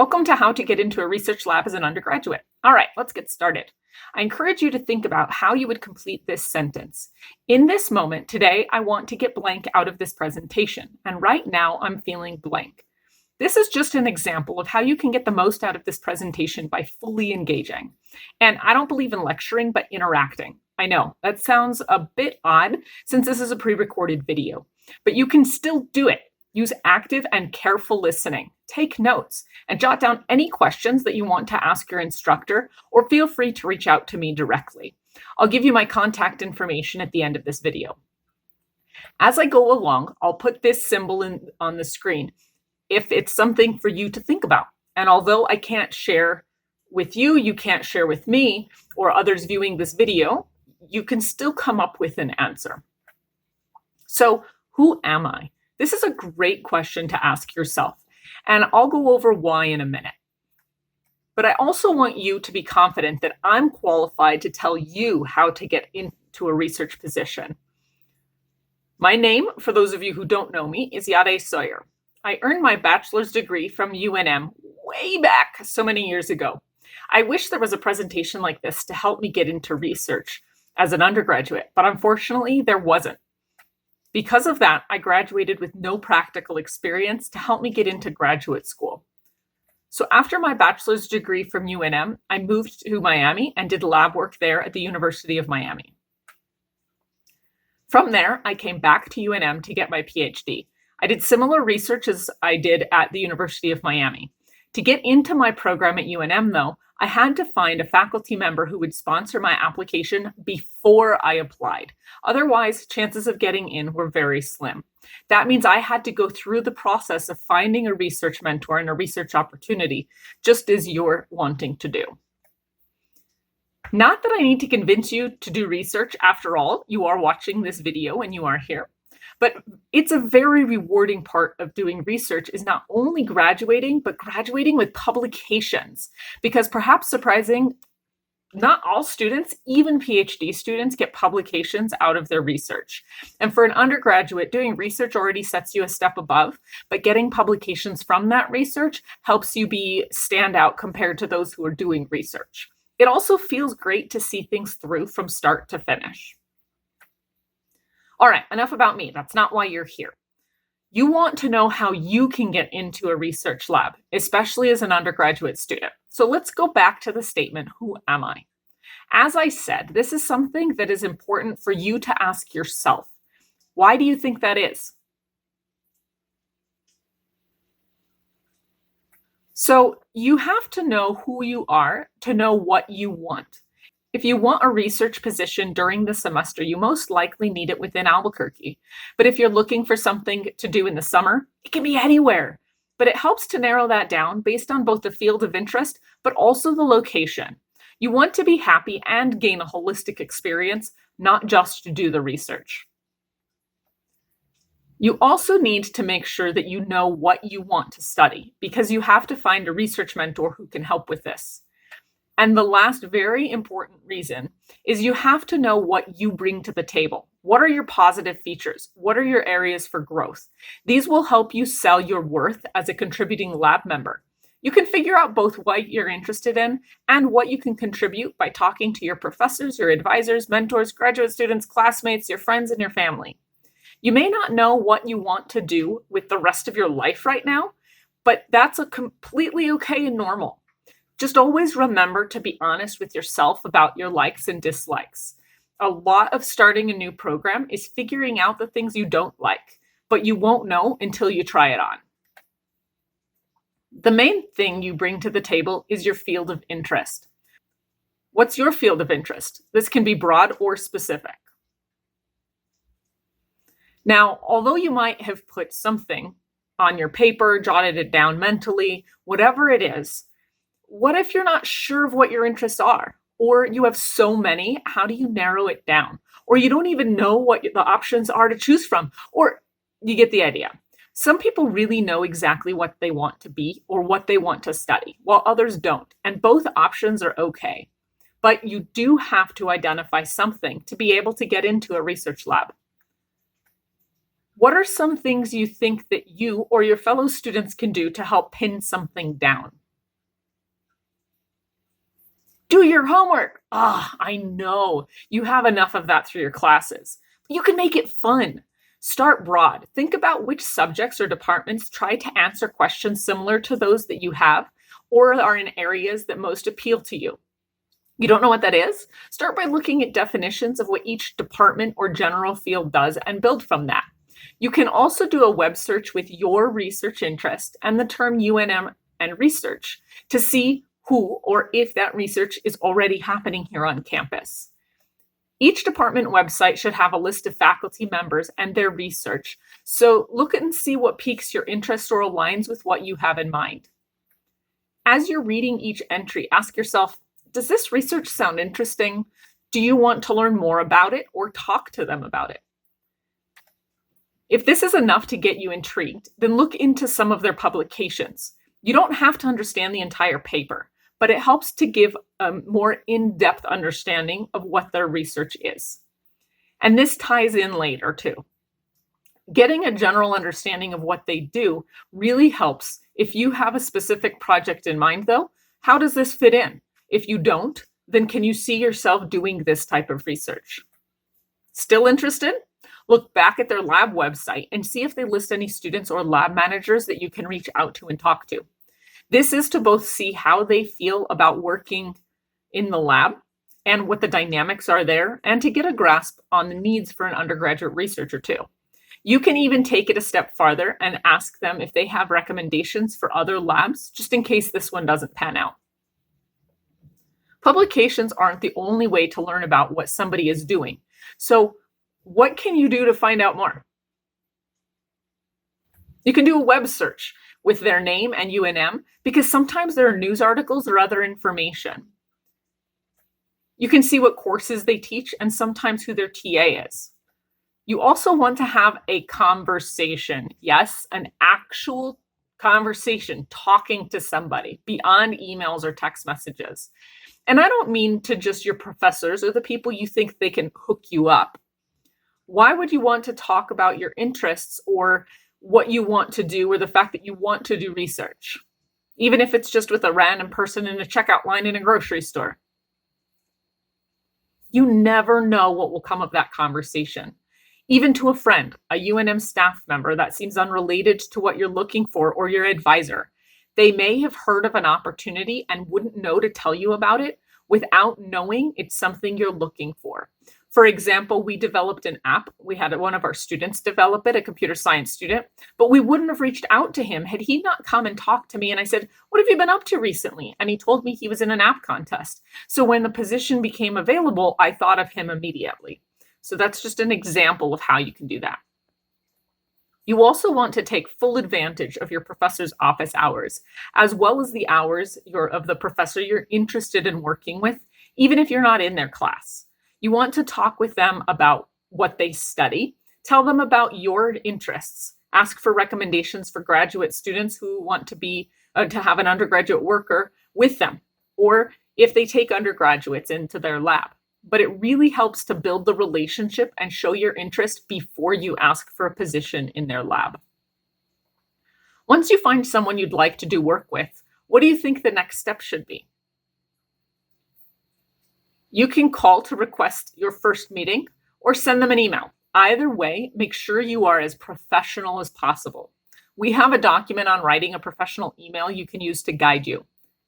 Welcome to How to Get into a Research Lab as an Undergraduate. All right, let's get started. I encourage you to think about how you would complete this sentence. In this moment, today, I want to get blank out of this presentation, and right now I'm feeling blank. This is just an example of how you can get the most out of this presentation by fully engaging. And I don't believe in lecturing, but interacting. I know, that sounds a bit odd since this is a pre-recorded video, but you can still do it. Use active and careful listening. Take notes and jot down any questions that you want to ask your instructor, or feel free to reach out to me directly. I'll give you my contact information at the end of this video. As I go along, I'll put this symbol on the screen if it's something for you to think about. And although I can't share with you, you can't share with me or others viewing this video, you can still come up with an answer. So, who am I? This is a great question to ask yourself, and I'll go over why in a minute. But I also want you to be confident that I'm qualified to tell you how to get into a research position. My name, for those of you who don't know me, is Yade Sawyer. I earned my bachelor's degree from UNM way back so many years ago. I wish there was a presentation like this to help me get into research as an undergraduate, but unfortunately there wasn't. Because of that, I graduated with no practical experience to help me get into graduate school. So after my bachelor's degree from UNM, I moved to Miami and did lab work there at the University of Miami. From there, I came back to UNM to get my PhD. I did similar research as I did at the University of Miami. To get into my program at UNM, though, I had to find a faculty member who would sponsor my application before I applied. Otherwise, chances of getting in were very slim. That means I had to go through the process of finding a research mentor and a research opportunity, just as you're wanting to do. Not that I need to convince you to do research. After all, you are watching this video and you are here. But it's a very rewarding part of doing research is not only graduating, but graduating with publications. Because perhaps surprising, not all students, even PhD students, get publications out of their research. And for an undergraduate, doing research already sets you a step above, but getting publications from that research helps you stand out compared to those who are doing research. It also feels great to see things through from start to finish. All right, enough about me. That's not why you're here. You want to know how you can get into a research lab, especially as an undergraduate student. So let's go back to the statement, who am I? As I said, this is something that is important for you to ask yourself. Why do you think that is? So you have to know who you are to know what you want. If you want a research position during the semester, you most likely need it within Albuquerque. But if you're looking for something to do in the summer, it can be anywhere. But it helps to narrow that down based on both the field of interest, but also the location. You want to be happy and gain a holistic experience, not just to do the research. You also need to make sure that you know what you want to study, because you have to find a research mentor who can help with this. And the last very important reason is you have to know what you bring to the table. What are your positive features? What are your areas for growth? These will help you sell your worth as a contributing lab member. You can figure out both what you're interested in and what you can contribute by talking to your professors, your advisors, mentors, graduate students, classmates, your friends, and your family. You may not know what you want to do with the rest of your life right now, but that's completely okay and normal. Just always remember to be honest with yourself about your likes and dislikes. A lot of starting a new program is figuring out the things you don't like, but you won't know until you try it on. The main thing you bring to the table is your field of interest. What's your field of interest? This can be broad or specific. Now, although you might have put something on your paper, jotted it down mentally, whatever it is, what if you're not sure of what your interests are? Or you have so many, how do you narrow it down? Or you don't even know what the options are to choose from, or you get the idea. Some people really know exactly what they want to be or what they want to study, while others don't, and both options are okay. But you do have to identify something to be able to get into a research lab. What are some things you think that you or your fellow students can do to help pin something down? Do your homework. I know you have enough of that through your classes. But you can make it fun. Start broad. Think about which subjects or departments try to answer questions similar to those that you have or are in areas that most appeal to you. You don't know what that is? Start by looking at definitions of what each department or general field does and build from that. You can also do a web search with your research interest and the term UNM and research to see who or if that research is already happening here on campus. Each department website should have a list of faculty members and their research, so look and see what piques your interest or aligns with what you have in mind. As you're reading each entry, ask yourself, does this research sound interesting? Do you want to learn more about it or talk to them about it? If this is enough to get you intrigued, then look into some of their publications. You don't have to understand the entire paper, but it helps to give a more in-depth understanding of what their research is. And this ties in later too. Getting a general understanding of what they do really helps. If you have a specific project in mind though, how does this fit in? If you don't, then can you see yourself doing this type of research? Still interested? Look back at their lab website and see if they list any students or lab managers that you can reach out to and talk to. This is to both see how they feel about working in the lab and what the dynamics are there, and to get a grasp on the needs for an undergraduate researcher too. You can even take it a step farther and ask them if they have recommendations for other labs, just in case this one doesn't pan out. Publications aren't the only way to learn about what somebody is doing. So what can you do to find out more? You can do a web search with their name and UNM, because sometimes there are news articles or other information. You can see what courses they teach and sometimes who their TA is. You also want to have a conversation. Yes, an actual conversation, talking to somebody beyond emails or text messages. And I don't mean to just your professors or the people you think they can hook you up. Why would you want to talk about your interests or what you want to do, or the fact that you want to do research, even if it's just with a random person in a checkout line in a grocery store? You never know what will come of that conversation. Even to a friend, a UNM staff member that seems unrelated to what you're looking for, or your advisor. They may have heard of an opportunity and wouldn't know to tell you about it without knowing it's something you're looking for. For example, we developed an app. We had one of our students develop it, a computer science student, but we wouldn't have reached out to him had he not come and talked to me. And I said, what have you been up to recently? And he told me he was in an app contest. So when the position became available, I thought of him immediately. So that's just an example of how you can do that. You also want to take full advantage of your professor's office hours, as well as the hours of the professor you're interested in working with, even if you're not in their class. You want to talk with them about what they study, tell them about your interests, ask for recommendations for graduate students who want to have an undergraduate worker with them, or if they take undergraduates into their lab. But it really helps to build the relationship and show your interest before you ask for a position in their lab. Once you find someone you'd like to do work with, what do you think the next step should be? You can call to request your first meeting or send them an email. Either way, make sure you are as professional as possible. We have a document on writing a professional email you can use to guide you,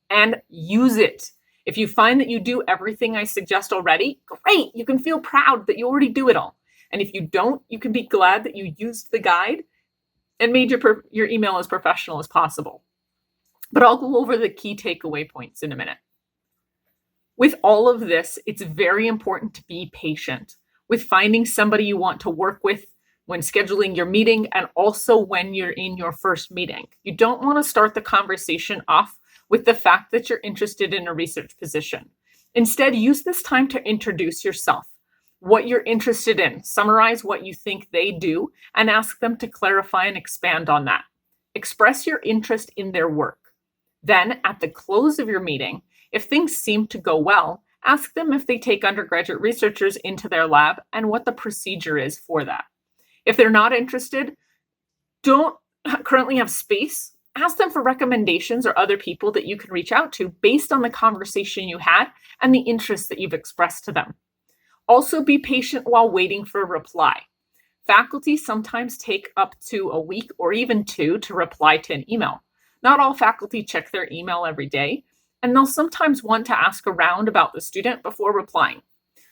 and use it. If you find that you do everything I suggest already, great, you can feel proud that you already do it all. And if you don't, you can be glad that you used the guide and made your email as professional as possible. But I'll go over the key takeaway points in a minute. With all of this, it's very important to be patient with finding somebody you want to work with when scheduling your meeting, and also when you're in your first meeting. You don't want to start the conversation off with the fact that you're interested in a research position. Instead, use this time to introduce yourself, what you're interested in, summarize what you think they do, and ask them to clarify and expand on that. Express your interest in their work. Then, at the close of your meeting, if things seem to go well, ask them if they take undergraduate researchers into their lab and what the procedure is for that. If they're not interested, don't currently have space, Ask them for recommendations or other people that you can reach out to based on the conversation you had and the interest that you've expressed to them. Also, be patient while waiting for a reply. Faculty sometimes take up to a week or even two to reply to an email. Not all faculty check their email every day, and they'll sometimes want to ask around about the student before replying.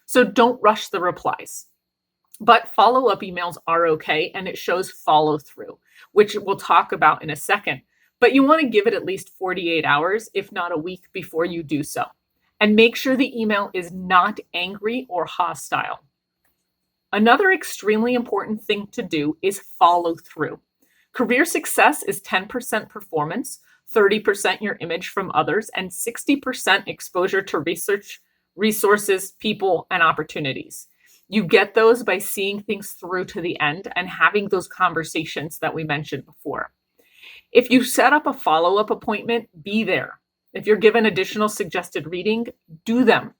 So don't rush the replies. But follow-up emails are okay, and it shows follow-through, which we'll talk about in a second. But you want to give it at least 48 hours, if not a week, before you do so. And make sure the email is not angry or hostile. Another extremely important thing to do is follow through. Career success is 10% performance, 30% your image from others, and 60% exposure to research, resources, people, and opportunities. You get those by seeing things through to the end and having those conversations that we mentioned before. If you set up a follow-up appointment, be there. If you're given additional suggested reading, do them.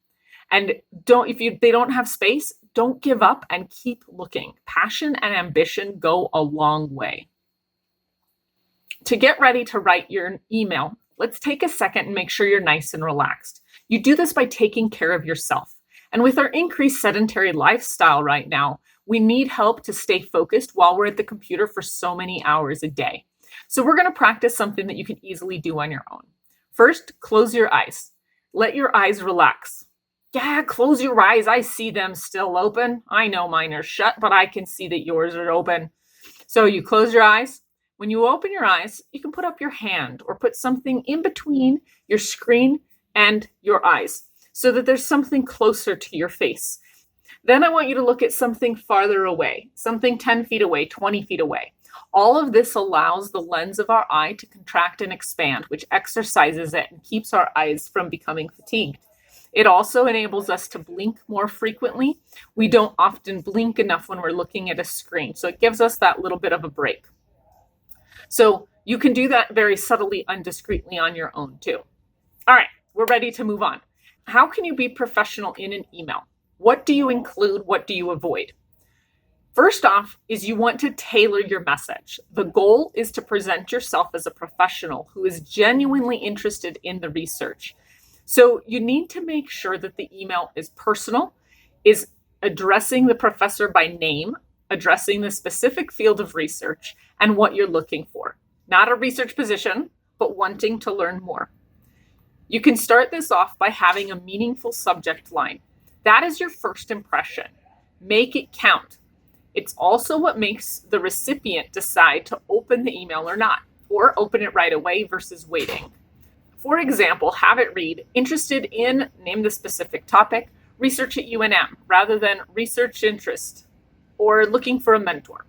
And if they don't have space, don't give up and keep looking. Passion and ambition go a long way. To get ready to write your email, let's take a second and make sure you're nice and relaxed. You do this by taking care of yourself. And with our increased sedentary lifestyle right now, we need help to stay focused while we're at the computer for so many hours a day. So we're going to practice something that you can easily do on your own. First, close your eyes. Let your eyes relax. Yeah, close your eyes. I see them still open. I know mine are shut, but I can see that yours are open. So you close your eyes. When you open your eyes, you can put up your hand or put something in between your screen and your eyes so that there's something closer to your face. Then I want you to look at something farther away, something 10 feet away, 20 feet away. All of this allows the lens of our eye to contract and expand, which exercises it and keeps our eyes from becoming fatigued. It also enables us to blink more frequently. We don't often blink enough when we're looking at a screen, so it gives us that little bit of a break. So you can do that very subtly and discreetly on your own too. All right, we're ready to move on. How can you be professional in an email? What do you include? What do you avoid? First off is you want to tailor your message. The goal is to present yourself as a professional who is genuinely interested in the research. So you need to make sure that the email is personal, is addressing the professor by name, addressing the specific field of research and what you're looking for. Not a research position, but wanting to learn more. You can start this off by having a meaningful subject line. That is your first impression. Make it count. It's also what makes the recipient decide to open the email or not, or open it right away versus waiting. For example, have it read, interested in, name the specific topic, research at UNM, rather than research interest, or looking for a mentor.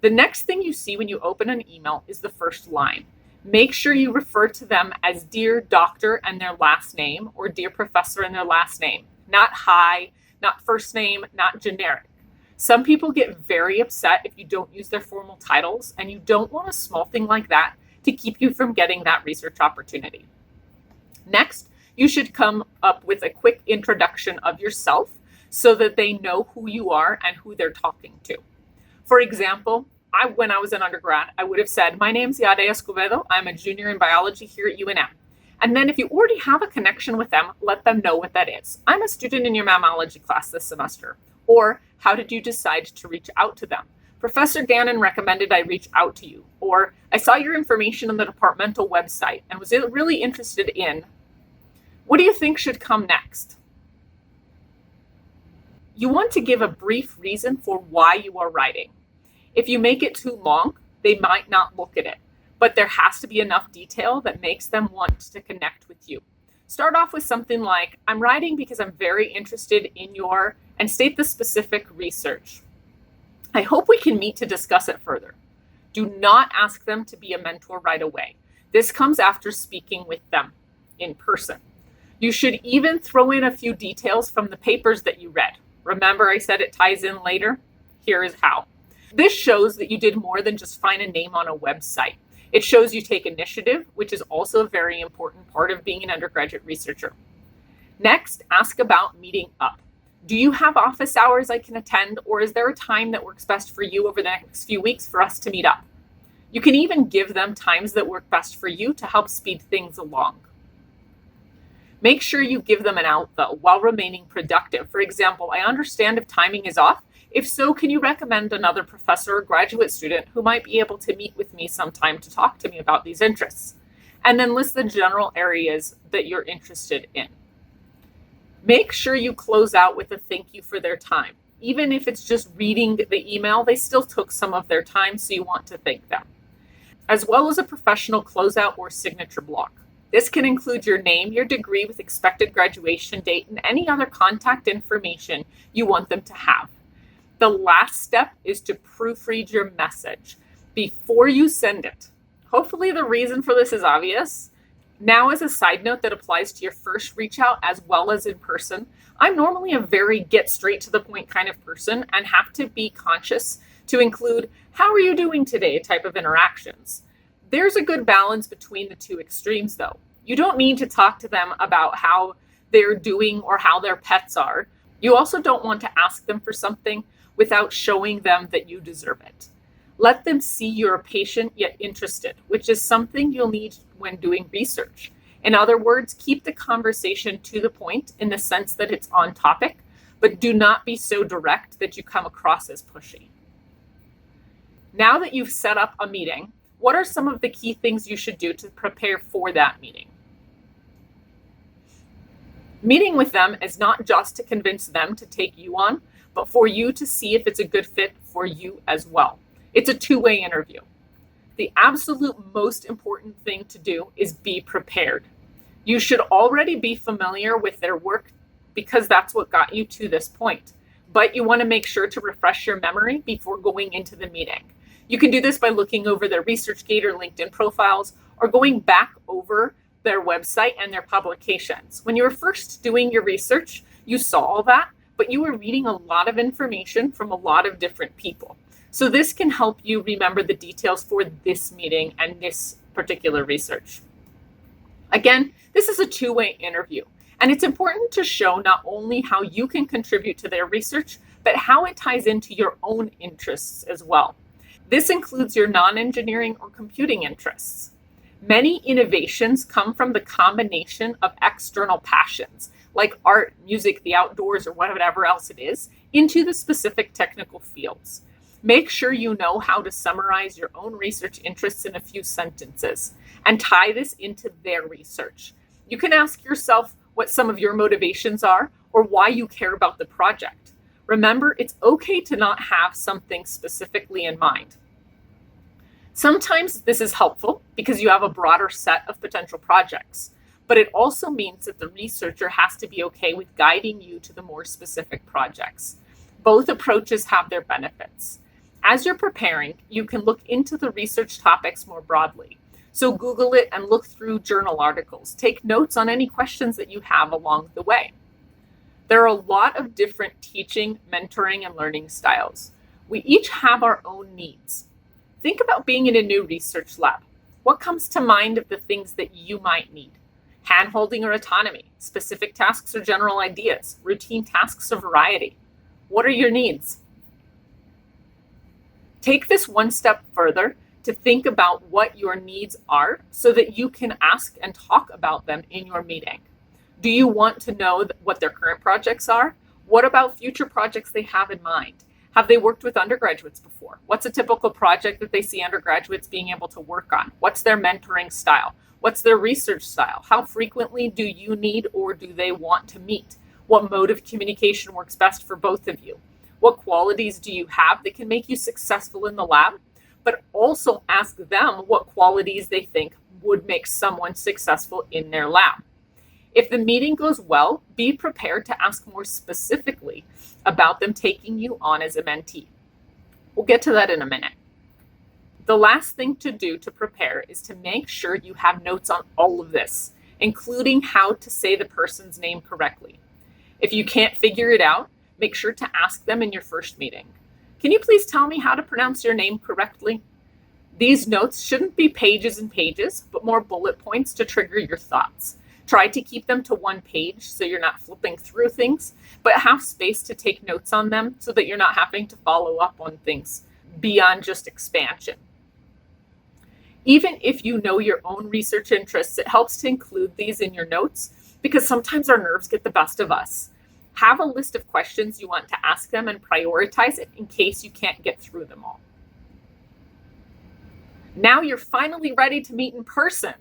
The next thing you see when you open an email is the first line. Make sure you refer to them as Dear Doctor and their last name, or Dear Professor and their last name. Not hi, not first name, not generic. Some people get very upset if you don't use their formal titles, and you don't want a small thing like that to keep you from getting that research opportunity. Next, you should come up with a quick introduction of yourself so that they know who you are and who they're talking to. For example, when I was an undergrad, I would have said, my name's Yade Escobedo. I'm a junior in biology here at UNM. And then if you already have a connection with them, let them know what that is. I'm a student in your mammalogy class this semester. Or how did you decide to reach out to them? Professor Gannon recommended I reach out to you. Or I saw your information on the departmental website and was really interested in. What do you think should come next? You want to give a brief reason for why you are writing. If you make it too long, they might not look at it, but there has to be enough detail that makes them want to connect with you. Start off with something like, I'm writing because I'm very interested in your, and state the specific research. I hope we can meet to discuss it further. Do not ask them to be a mentor right away. This comes after speaking with them in person. You should even throw in a few details from the papers that you read. Remember, I said it ties in later? Here is how. This shows that you did more than just find a name on a website. It shows you take initiative, which is also a very important part of being an undergraduate researcher. Next, ask about meeting up. Do you have office hours I can attend, or is there a time that works best for you over the next few weeks for us to meet up? You can even give them times that work best for you to help speed things along. Make sure you give them an out, though, while remaining productive. For example, I understand if timing is off. If so, can you recommend another professor or graduate student who might be able to meet with me sometime to talk to me about these interests? And then list the general areas that you're interested in. Make sure you close out with a thank you for their time. Even if it's just reading the email, they still took some of their time, so you want to thank them. As well as a professional closeout or signature block. This can include your name, your degree with expected graduation date, and any other contact information you want them to have. The last step is to proofread your message before you send it. Hopefully the reason for this is obvious. Now, as a side note that applies to your first reach out as well as in person, I'm normally a very get straight to the point kind of person and have to be conscious to include "how are you doing today" type of interactions. There's a good balance between the two extremes, though. You don't need to talk to them about how they're doing or how their pets are. You also don't want to ask them for something without showing them that you deserve it. Let them see you're patient yet interested, which is something you'll need when doing research. In other words, keep the conversation to the point in the sense that it's on topic, but do not be so direct that you come across as pushy. Now that you've set up a meeting, what are some of the key things you should do to prepare for that meeting? Meeting with them is not just to convince them to take you on, but for you to see if it's a good fit for you as well. It's a two-way interview. The absolute most important thing to do is be prepared. You should already be familiar with their work because that's what got you to this point. But you want to make sure to refresh your memory before going into the meeting. You can do this by looking over their ResearchGate or LinkedIn profiles or going back over their website and their publications. When you were first doing your research, you saw all that, but you were reading a lot of information from a lot of different people. So this can help you remember the details for this meeting and this particular research. Again, this is a two-way interview, and it's important to show not only how you can contribute to their research, but how it ties into your own interests as well. This includes your non-engineering or computing interests. Many innovations come from the combination of external passions, like art, music, the outdoors, or whatever else it is, into the specific technical fields. Make sure you know how to summarize your own research interests in a few sentences and tie this into their research. You can ask yourself what some of your motivations are or why you care about the project. Remember, it's okay to not have something specifically in mind. Sometimes this is helpful because you have a broader set of potential projects, but it also means that the researcher has to be okay with guiding you to the more specific projects. Both approaches have their benefits. As you're preparing, you can look into the research topics more broadly. So Google it and look through journal articles. Take notes on any questions that you have along the way. There are a lot of different teaching, mentoring, and learning styles. We each have our own needs. Think about being in a new research lab. What comes to mind of the things that you might need? Hand-holding or autonomy, specific tasks or general ideas, routine tasks or variety. What are your needs? Take this one step further to think about what your needs are so that you can ask and talk about them in your meeting. Do you want to know what their current projects are? What about future projects they have in mind? Have they worked with undergraduates before? What's a typical project that they see undergraduates being able to work on? What's their mentoring style? What's their research style? How frequently do you need or do they want to meet? What mode of communication works best for both of you? What qualities do you have that can make you successful in the lab? But also ask them what qualities they think would make someone successful in their lab. If the meeting goes well, be prepared to ask more specifically about them taking you on as a mentee. We'll get to that in a minute. The last thing to do to prepare is to make sure you have notes on all of this, including how to say the person's name correctly. If you can't figure it out, make sure to ask them in your first meeting. Can you please tell me how to pronounce your name correctly? These notes shouldn't be pages and pages, but more bullet points to trigger your thoughts. Try to keep them to one page so you're not flipping through things, but have space to take notes on them so that you're not having to follow up on things beyond just expansion. Even if you know your own research interests, it helps to include these in your notes because sometimes our nerves get the best of us. Have a list of questions you want to ask them and prioritize it in case you can't get through them all. Now you're finally ready to meet in person.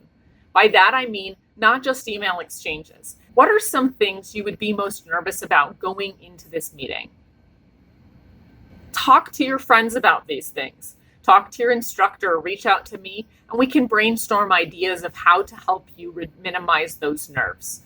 By that I mean not just email exchanges. What are some things you would be most nervous about going into this meeting? Talk to your friends about these things. Talk to your instructor or reach out to me, and we can brainstorm ideas of how to help you minimize those nerves.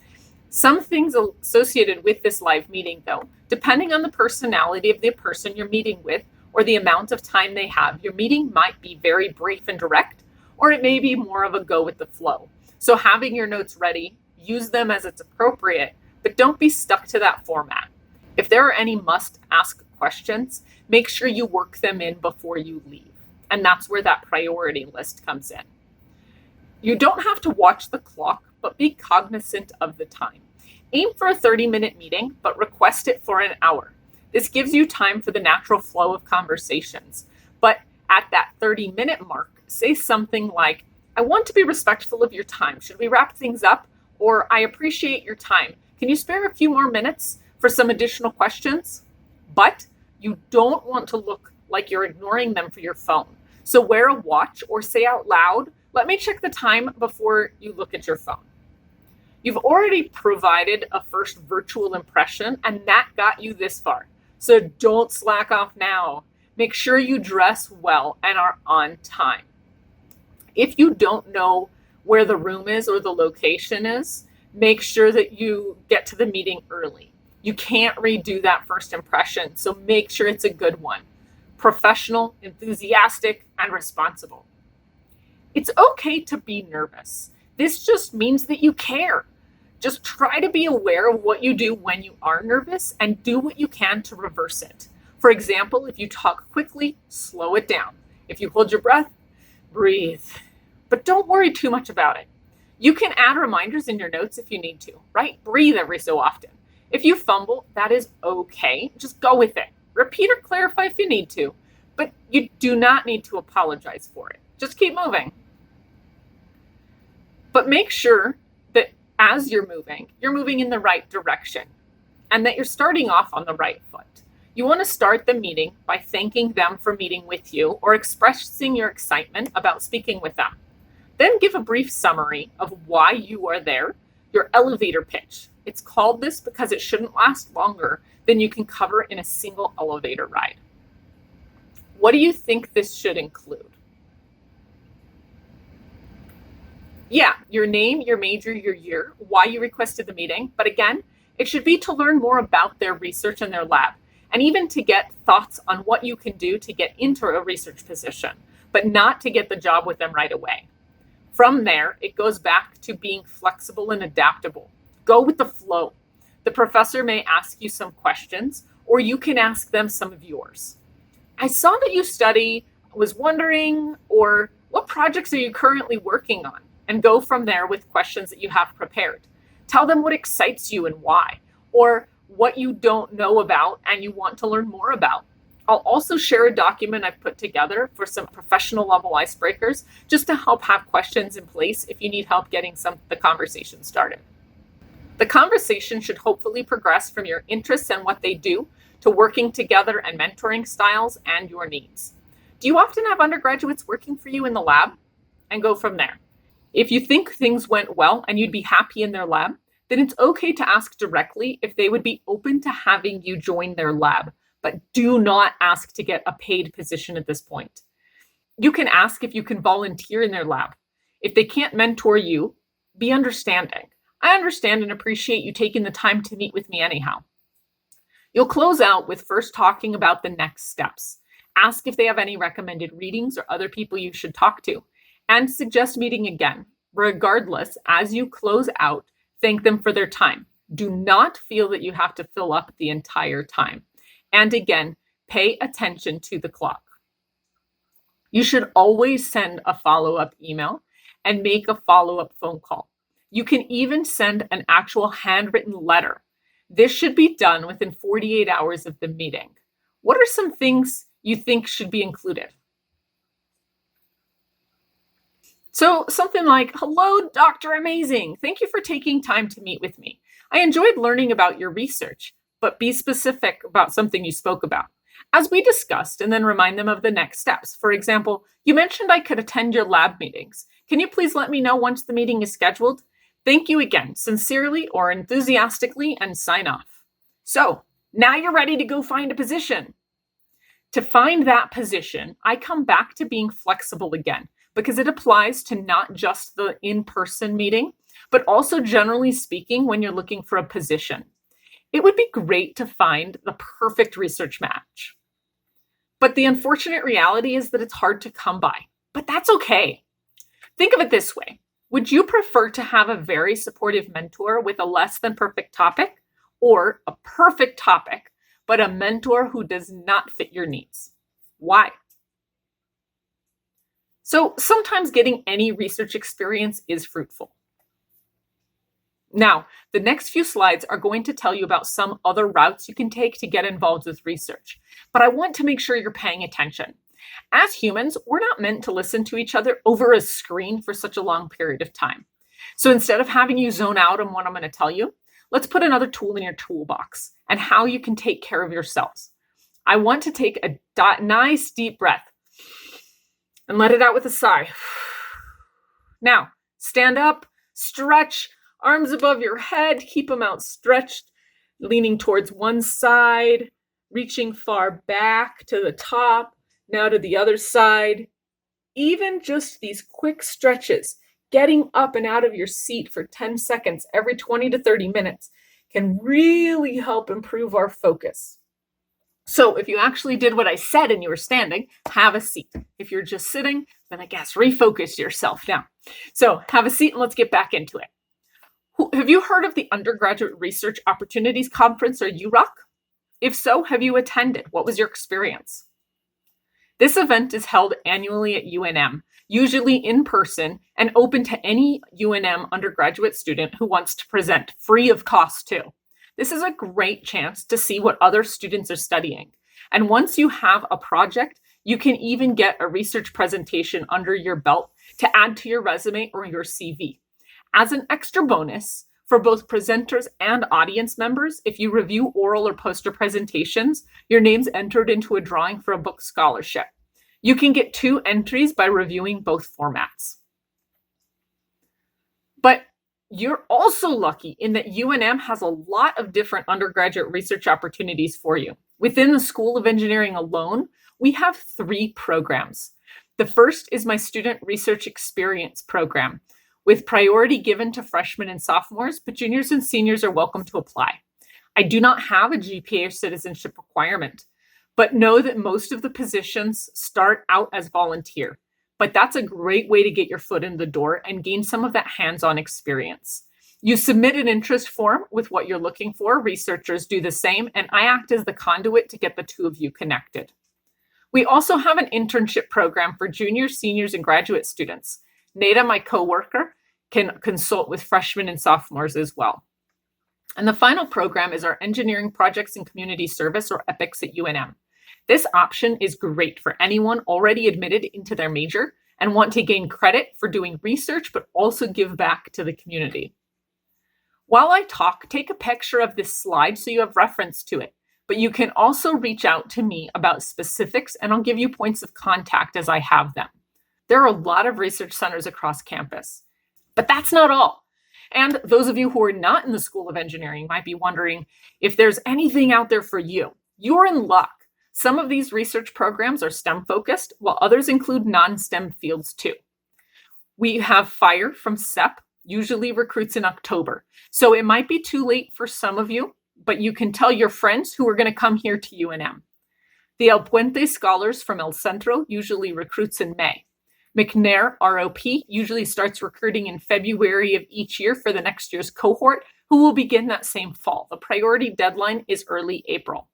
Some things associated with this live meeting, though, depending on the personality of the person you're meeting with or the amount of time they have, your meeting might be very brief and direct, or it may be more of a go with the flow. So having your notes ready, use them as it's appropriate, but don't be stuck to that format. If there are any must-ask questions, make sure you work them in before you leave. And that's where that priority list comes in. You don't have to watch the clock, but be cognizant of the time. Aim for a 30-minute meeting, but request it for an hour. This gives you time for the natural flow of conversations. But at that 30-minute mark, say something like, I want to be respectful of your time. Should we wrap things up? Or I appreciate your time. Can you spare a few more minutes for some additional questions? But you don't want to look like you're ignoring them for your phone. So wear a watch or say out loud, let me check the time before you look at your phone. You've already provided a first virtual impression, and that got you this far. So don't slack off now. Make sure you dress well and are on time. If you don't know where the room is or the location is, make sure that you get to the meeting early. You can't redo that first impression, so make sure it's a good one. Professional, enthusiastic, and responsible. It's okay to be nervous. This just means that you care. Just try to be aware of what you do when you are nervous and do what you can to reverse it. For example, if you talk quickly, slow it down. If you hold your breath, breathe. But don't worry too much about it. You can add reminders in your notes if you need to, right? Breathe every so often. If you fumble, that is okay. Just go with it. Repeat or clarify if you need to, but you do not need to apologize for it. Just keep moving. But make sure that as you're moving in the right direction and that you're starting off on the right foot. You want to start the meeting by thanking them for meeting with you or expressing your excitement about speaking with them. Then give a brief summary of why you are there, your elevator pitch. It's called this because it shouldn't last longer than you can cover in a single elevator ride. What do you think this should include? Yeah, your name, your major, your year, why you requested the meeting. But again, it should be to learn more about their research and their lab, and even to get thoughts on what you can do to get into a research position, but not to get the job with them right away. From there, it goes back to being flexible and adaptable. Go with the flow. The professor may ask you some questions, or you can ask them some of yours. I saw that you study, was wondering, or what projects are you currently working on? And go from there with questions that you have prepared. Tell them what excites you and why, or what you don't know about and you want to learn more about. I'll also share a document I've put together for some professional level icebreakers just to help have questions in place if you need help getting the conversation started. The conversation should hopefully progress from your interests and what they do to working together and mentoring styles and your needs. Do you often have undergraduates working for you in the lab? And go from there. If you think things went well and you'd be happy in their lab, then it's okay to ask directly if they would be open to having you join their lab, but do not ask to get a paid position at this point. You can ask if you can volunteer in their lab. If they can't mentor you, be understanding. I understand and appreciate you taking the time to meet with me anyhow. You'll close out with first talking about the next steps. Ask if they have any recommended readings or other people you should talk to, and suggest meeting again. Regardless, as you close out, thank them for their time. Do not feel that you have to fill up the entire time. And again, pay attention to the clock. You should always send a follow-up email and make a follow-up phone call. You can even send an actual handwritten letter. This should be done within 48 hours of the meeting. What are some things you think should be included? So, something like, "Hello, Dr. Amazing. Thank you for taking time to meet with me. I enjoyed learning about your research, but be specific about something you spoke about, as we discussed, and then remind them of the next steps. For example, you mentioned I could attend your lab meetings. Can you please let me know once the meeting is scheduled? Thank you again, sincerely or enthusiastically, and sign off." So, now you're ready to go find a position. To find that position, I come back to being flexible again because it applies to not just the in person meeting, but also generally speaking when you're looking for a position. It would be great to find the perfect research match. But the unfortunate reality is that it's hard to come by. But that's okay. Think of it this way. Would you prefer to have a very supportive mentor with a less than perfect topic, or a perfect topic, but a mentor who does not fit your needs? Why? So sometimes getting any research experience is fruitful. Now, the next few slides are going to tell you about some other routes you can take to get involved with research, but I want to make sure you're paying attention. As humans, we're not meant to listen to each other over a screen for such a long period of time. So instead of having you zone out on what I'm going to tell you, let's put another tool in your toolbox and how you can take care of yourselves. I want to take a nice deep breath and let it out with a sigh. Now, stand up, stretch, arms above your head, keep them outstretched, leaning towards one side, reaching far back to the top, now to the other side. Even just these quick stretches, getting up and out of your seat for 10 seconds every 20 to 30 minutes can really help improve our focus. So if you actually did what I said and you were standing, have a seat. If you're just sitting, then I guess refocus yourself now. So have a seat and let's get back into it. Have you heard of the Undergraduate Research Opportunities Conference, or UROC? If so, have you attended? What was your experience? This event is held annually at UNM, usually in person and open to any UNM undergraduate student who wants to present, free of cost too. This is a great chance to see what other students are studying. And once you have a project, you can even get a research presentation under your belt to add to your resume or your CV. As an extra bonus, for both presenters and audience members, if you review oral or poster presentations, your name's entered into a drawing for a book scholarship. You can get 2 entries by reviewing both formats. But you're also lucky in that UNM has a lot of different undergraduate research opportunities for you. Within the School of Engineering alone, we have 3 programs. The first is my Student Research Experience program, with priority given to freshmen and sophomores, but juniors and seniors are welcome to apply. I do not have a GPA or citizenship requirement, but know that most of the positions start out as volunteer. But that's a great way to get your foot in the door and gain some of that hands-on experience. You submit an interest form with what you're looking for. Researchers do the same, and I act as the conduit to get the 2 of you connected. We also have an internship program for juniors, seniors, and graduate students. Nada, my coworker, can consult with freshmen and sophomores as well. And the final program is our Engineering Projects and Community Service, or EPICS, at UNM. This option is great for anyone already admitted into their major and want to gain credit for doing research, but also give back to the community. While I talk, take a picture of this slide so you have reference to it, but you can also reach out to me about specifics and I'll give you points of contact as I have them. There are a lot of research centers across campus, but that's not all. And those of you who are not in the School of Engineering might be wondering if there's anything out there for you. You're in luck. Some of these research programs are STEM focused, while others include non-STEM fields too. We have FIRE from CEP, usually recruits in October. So it might be too late for some of you, but you can tell your friends who are going to come here to UNM. The El Puente Scholars from El Centro usually recruits in May. McNair ROP usually starts recruiting in February of each year for the next year's cohort, who will begin that same fall. The priority deadline is early April.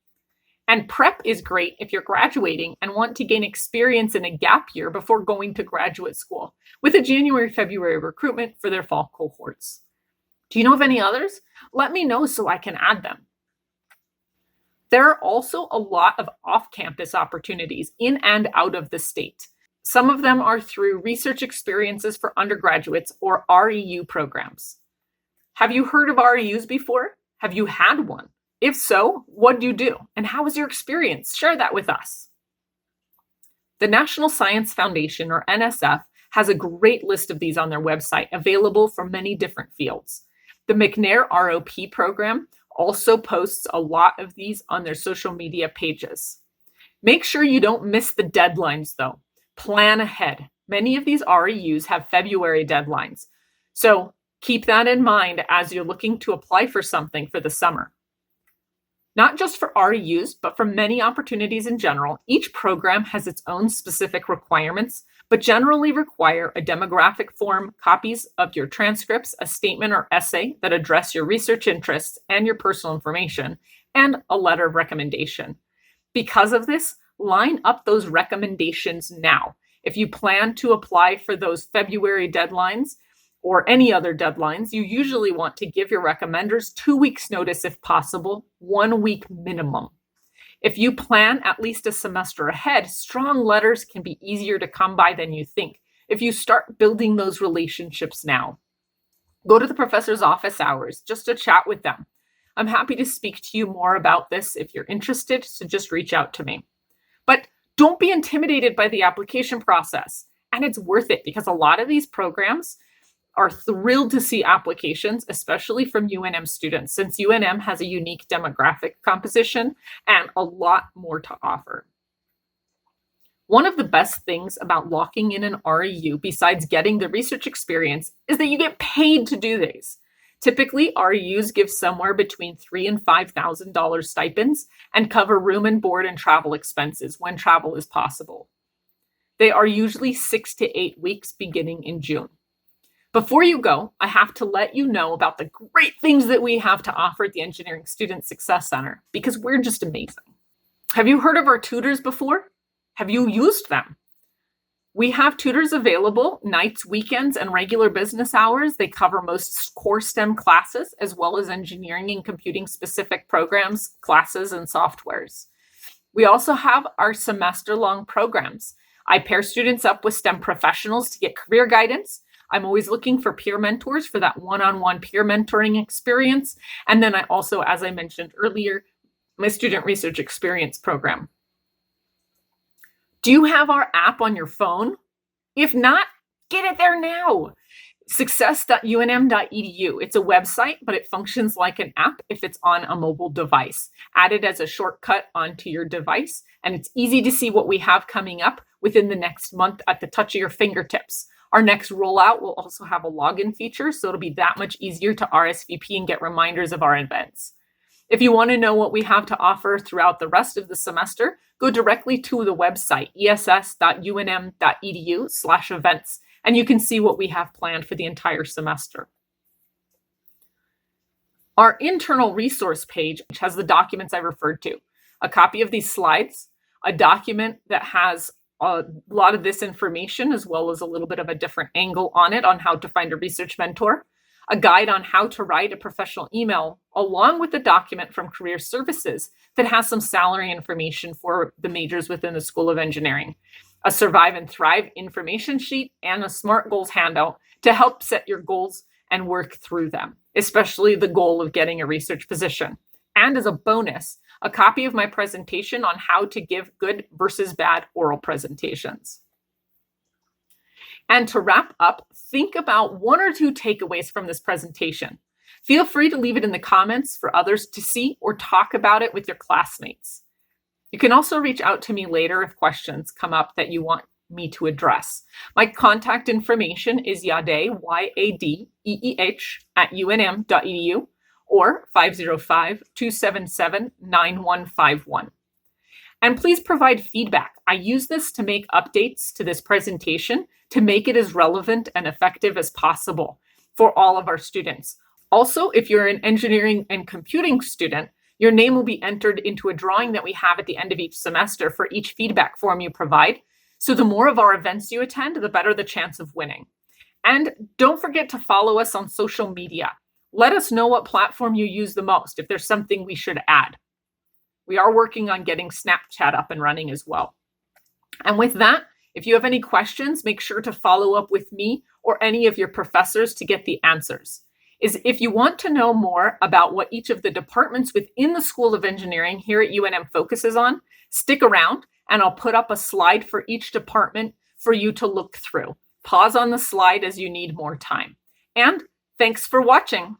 And prep is great if you're graduating and want to gain experience in a gap year before going to graduate school, with a January-February recruitment for their fall cohorts. Do you know of any others? Let me know so I can add them. There are also a lot of off-campus opportunities in and out of the state. Some of them are through research experiences for undergraduates or REU programs. Have you heard of REUs before? Have you had one? If so, what do you do? And how was your experience? Share that with us. The National Science Foundation, or NSF, has a great list of these on their website, available for many different fields. The McNair ROP program also posts a lot of these on their social media pages. Make sure you don't miss the deadlines, though. Plan ahead. Many of these REUs have February deadlines, so keep that in mind as you're looking to apply for something for the summer. Not just for REUs, but for many opportunities in general, each program has its own specific requirements, but generally require a demographic form, copies of your transcripts, a statement or essay that address your research interests and your personal information, and a letter of recommendation. Because of this, line up those recommendations now. If you plan to apply for those February deadlines or any other deadlines, you usually want to give your recommenders 2 weeks notice if possible, 1 week minimum. If you plan at least a semester ahead, strong letters can be easier to come by than you think if you start building those relationships now. Go to the professor's office hours just to chat with them. I'm happy to speak to you more about this if you're interested, so just reach out to me. But don't be intimidated by the application process. And it's worth it because a lot of these programs are thrilled to see applications, especially from UNM students, since UNM has a unique demographic composition and a lot more to offer. One of the best things about locking in an REU, besides getting the research experience, is that you get paid to do these. Typically, REUs give somewhere between $3,000 and $5,000 stipends and cover room and board and travel expenses when travel is possible. They are usually 6 to 8 weeks beginning in June. Before you go, I have to let you know about the great things that we have to offer at the Engineering Student Success Center, because we're just amazing. Have you heard of our tutors before? Have you used them? We have tutors available nights, weekends, and regular business hours. They cover most core STEM classes, as well as engineering and computing specific programs, classes, and softwares. We also have our semester-long programs. I pair students up with STEM professionals to get career guidance. I'm always looking for peer mentors for that one-on-one peer mentoring experience. And then I also, as I mentioned earlier, my student research experience program. Do you have our app on your phone? If not, get it there now. Success.unm.edu. It's a website, but it functions like an app if it's on a mobile device. Add it as a shortcut onto your device, and it's easy to see what we have coming up within the next month at the touch of your fingertips. Our next rollout will also have a login feature, so it'll be that much easier to RSVP and get reminders of our events. If you want to know what we have to offer throughout the rest of the semester, go directly to the website, ess.unm.edu/events, and you can see what we have planned for the entire semester. Our internal resource page has the documents I referred to, a copy of these slides, a document that has a lot of this information, as well as a little bit of a different angle on it on how to find a research mentor, a guide on how to write a professional email, along with a document from Career Services that has some salary information for the majors within the School of Engineering, a Survive and Thrive information sheet, and a SMART Goals handout to help set your goals and work through them, especially the goal of getting a research position. And as a bonus, a copy of my presentation on how to give good versus bad oral presentations. And to wrap up, think about 1 or 2 takeaways from this presentation. Feel free to leave it in the comments for others to see or talk about it with your classmates. You can also reach out to me later if questions come up that you want me to address. My contact information is Yadeeh, Y-A-D-E-E-H, @unm.edu or 505-277-9151. And please provide feedback. I use this to make updates to this presentation to make it as relevant and effective as possible for all of our students. Also, if you're an engineering and computing student, your name will be entered into a drawing that we have at the end of each semester for each feedback form you provide. So the more of our events you attend, the better the chance of winning. And don't forget to follow us on social media. Let us know what platform you use the most, if there's something we should add. We are working on getting Snapchat up and running as well. And with that, If you have any questions, make sure to follow up with me or any of your professors to get the answers. If you want to know more about what each of the departments within the School of Engineering here at UNM focuses on, stick around and I'll put up a slide for each department for you to look through. Pause on the slide as you need more time. And thanks for watching.